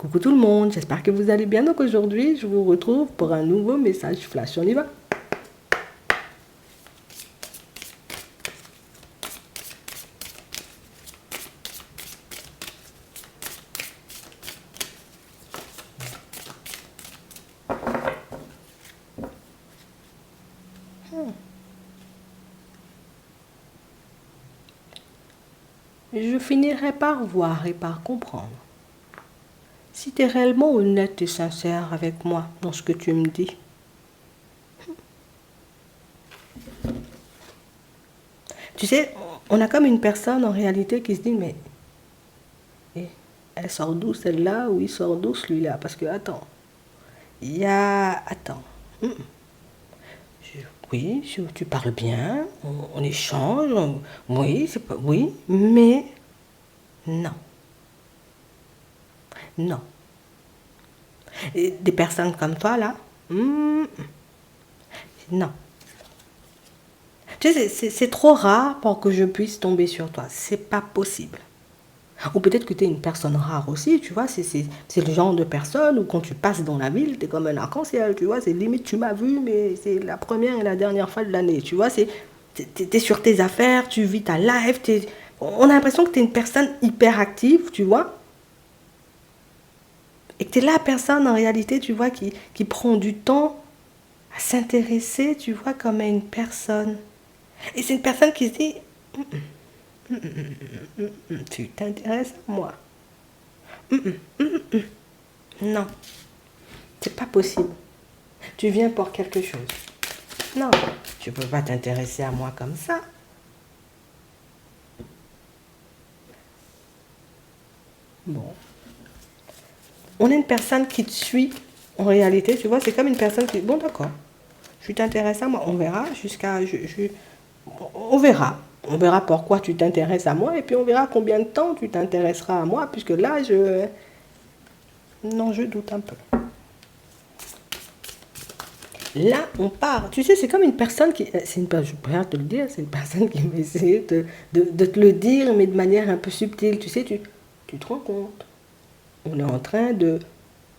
Coucou tout le monde, j'espère que vous allez bien. Donc aujourd'hui, je vous retrouve pour un nouveau message flash. On y va. Je finirai par voir et par comprendre. Si tu es réellement honnête et sincère avec moi dans ce que tu me dis. Tu sais, on a comme une personne en réalité qui se dit, mais elle sort d'où celle-là ou il sort d'où celui-là? Parce que, attends, il y a... Attends. Oui, tu parles bien, on échange, oui, c'est pas... Oui, mais non. Non. Et des personnes comme toi, là, non. Tu sais, c'est trop rare pour que je puisse tomber sur toi. C'est pas possible. Ou peut-être que tu es une personne rare aussi, tu vois. C'est le genre de personne où quand tu passes dans la ville, tu es comme un arc-en-ciel, tu vois. C'est limite, tu m'as vu, mais c'est la première et la dernière fois de l'année, tu vois. T'es sur tes affaires, tu vis ta life. On a l'impression que tu es une personne hyper active, tu vois. Et que tu es la personne, en réalité, tu vois, qui prend du temps à s'intéresser, tu vois, comme à une personne. Et c'est une personne qui se dit, tu t'intéresses à moi. Non, c'est pas possible. Tu viens pour quelque chose. Non, tu peux pas t'intéresser à moi comme ça. Bon. On est une personne qui te suit, en réalité, tu vois, c'est comme une personne qui dit, bon d'accord, tu t'intéresses à moi, on verra jusqu'à... on verra. On verra pourquoi tu t'intéresses à moi et puis on verra combien de temps tu t'intéresseras à moi, puisque là, non, je doute un peu. Là, on part. Tu sais, c'est comme une personne qui... je préfère te le dire, c'est une personne qui va essayer de te le dire, mais de manière un peu subtile. Tu sais, tu te rends compte. On est en train de...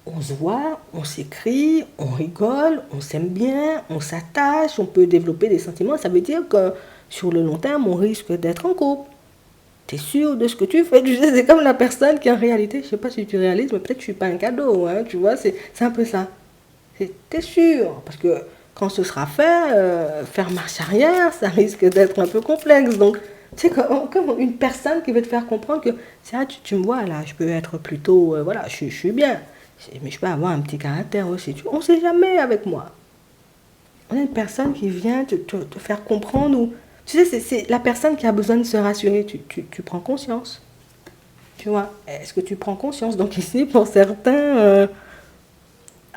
On se voit, on s'écrit, on rigole, on s'aime bien, on s'attache, on peut développer des sentiments. Ça veut dire que sur le long terme, on risque d'être en couple. Tu es sûr de ce que tu fais? Tu sais, c'est comme la personne qui en réalité, je ne sais pas si tu réalises, mais peut-être que je ne suis pas un cadeau, hein, tu vois, c'est un peu ça. T'es sûr? Parce que quand ce sera fait, faire marche arrière, ça risque d'être un peu complexe. Donc, c'est comme une personne qui veut te faire comprendre que, ça, tu me vois là, je peux être plutôt, voilà, je suis bien. Mais je peux avoir un petit caractère aussi. On ne sait jamais avec moi. On a une personne qui vient te faire comprendre. Ou, tu sais, c'est la personne qui a besoin de se rassurer. Tu prends conscience. Tu vois, est-ce que tu prends conscience? Donc ici, pour certains...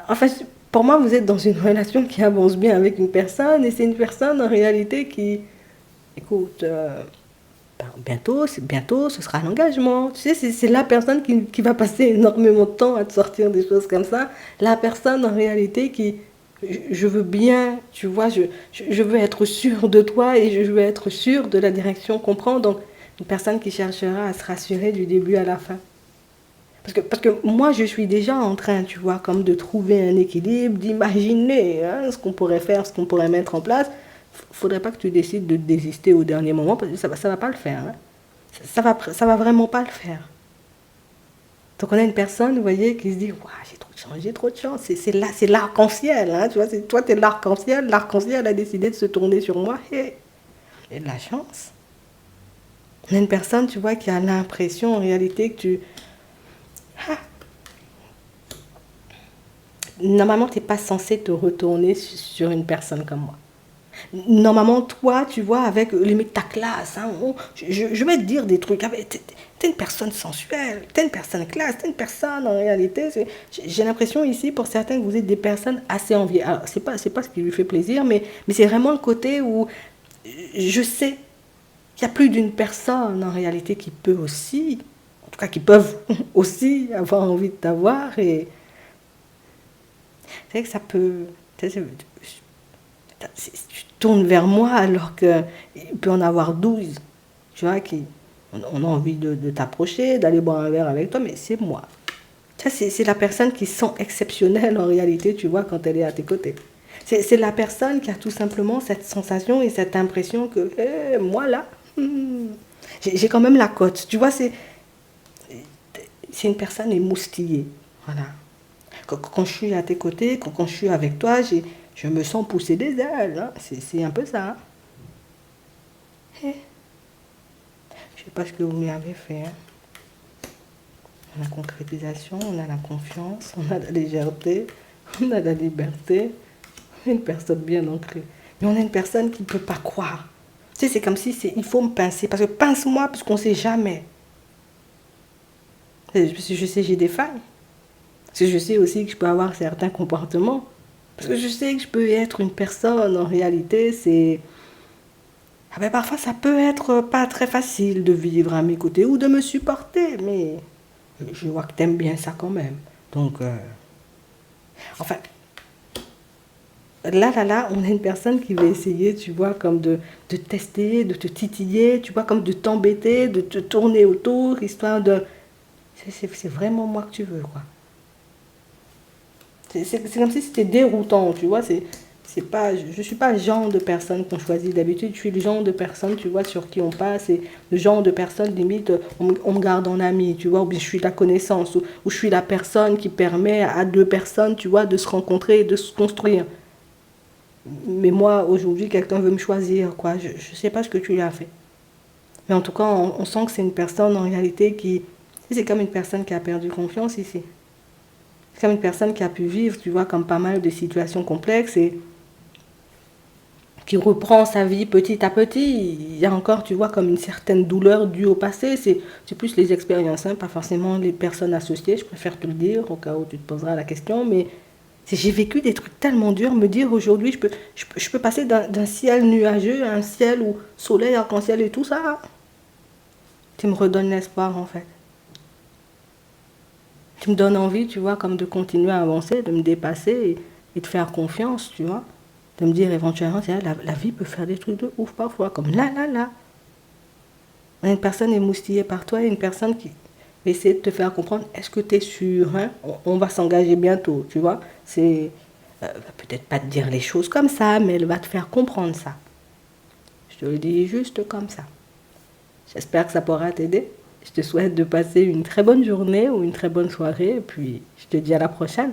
enfin, pour moi, vous êtes dans une relation qui avance bien avec une personne et c'est une personne en réalité qui, écoute, bientôt, ce sera l'engagement. Tu sais, c'est la personne qui va passer énormément de temps à te sortir des choses comme ça. La personne en réalité qui, je veux bien, tu vois, je veux être sûr de toi et je veux être sûr de la direction qu'on prend. Donc, une personne qui cherchera à se rassurer du début à la fin. Parce que moi, je suis déjà en train, tu vois, comme de trouver un équilibre, d'imaginer hein, ce qu'on pourrait faire, ce qu'on pourrait mettre en place. Faudrait pas que tu décides de désister au dernier moment, parce que ça va pas le faire. Hein. Ça va vraiment pas le faire. Donc on a une personne, vous voyez, qui se dit, waouh, j'ai trop de chance, j'ai trop de chance. C'est l'arc-en-ciel, hein, tu vois, toi, t'es l'arc-en-ciel a décidé de se tourner sur moi, et de la chance. On a une personne, tu vois, qui a l'impression en réalité que tu... Ah, normalement, tu n'es pas censé te retourner sur une personne comme moi. Normalement, toi, tu vois, avec limite ta classe, hein, je vais te dire des trucs. T'es une personne sensuelle, t'es une personne classe, t'es une personne en réalité. J'ai l'impression ici, pour certains, que vous êtes des personnes assez enviées. Alors, c'est pas ce qui lui fait plaisir, mais c'est vraiment le côté où je sais qu'il y a plus d'une personne en réalité qui peut aussi, en tout cas qui peuvent aussi avoir envie de t'avoir et c'est vrai que ça peut... Tu tournes vers moi alors qu'il peut en avoir 12, tu vois, on a envie de t'approcher, d'aller boire un verre avec toi, mais c'est moi. Ça, c'est la personne qui sent exceptionnelle en réalité, tu vois, quand elle est à tes côtés. C'est la personne qui a tout simplement cette sensation et cette impression que, moi là, j'ai quand même la cote. Tu vois, c'est une personne émoustillée. Voilà. Quand je suis à tes côtés, quand je suis avec toi, je me sens pousser des ailes. Hein. C'est un peu ça. Hein. Eh, je ne sais pas ce que vous lui avez fait. Hein. On a la concrétisation, on a la confiance, on a la légèreté, on a la liberté. On est une personne bien ancrée. Mais on est une personne qui ne peut pas croire. Tu sais, c'est comme si il faut me pincer. Parce que pince-moi, parce qu'on ne sait jamais. Parce que je sais que j'ai des failles. Parce que je sais aussi que je peux avoir certains comportements. Parce que je sais que je peux être une personne, en réalité, c'est... Ah ben parfois, ça peut être pas très facile de vivre à mes côtés ou de me supporter, mais je vois que t'aimes bien ça quand même. Donc, enfin, là, on a une personne qui va essayer, tu vois, comme de tester, de te titiller, tu vois, comme de t'embêter, de te tourner autour, histoire de... C'est vraiment moi que tu veux, quoi. C'est comme si c'était déroutant, tu vois. C'est pas, je suis pas le genre de personne qu'on choisit d'habitude. Je suis le genre de personne, tu vois, sur qui on passe. Et le genre de personne, limite, on me garde en ami, tu vois. Ou bien je suis la connaissance. Ou je suis la personne qui permet à deux personnes, tu vois, de se rencontrer et de se construire. Mais moi, aujourd'hui, quelqu'un veut me choisir, quoi. Je sais pas ce que tu lui as fait. Mais en tout cas, on sent que c'est une personne, en réalité, qui... C'est comme une personne qui a perdu confiance ici. C'est comme une personne qui a pu vivre, tu vois, comme pas mal de situations complexes et qui reprend sa vie petit à petit. Il y a encore, tu vois, comme une certaine douleur due au passé. C'est plus les expériences, hein, pas forcément les personnes associées, je préfère te le dire, au cas où tu te poseras la question. Mais j'ai vécu des trucs tellement durs, me dire aujourd'hui, je peux passer d'un ciel nuageux à un ciel où soleil, arc-en-ciel et tout ça. Tu me redonnes l'espoir, en fait. Tu me donnes envie, tu vois, comme de continuer à avancer, de me dépasser et de faire confiance, tu vois. De me dire éventuellement, tiens, la vie peut faire des trucs de ouf parfois, comme là. On a une personne émoustillée par toi et une personne qui va essayer de te faire comprendre, est-ce que tu es sûr, hein, on va s'engager bientôt, tu vois. C'est peut-être pas te dire les choses comme ça, mais elle va te faire comprendre ça. Je te le dis juste comme ça. J'espère que ça pourra t'aider. Je te souhaite de passer une très bonne journée ou une très bonne soirée et puis je te dis à la prochaine.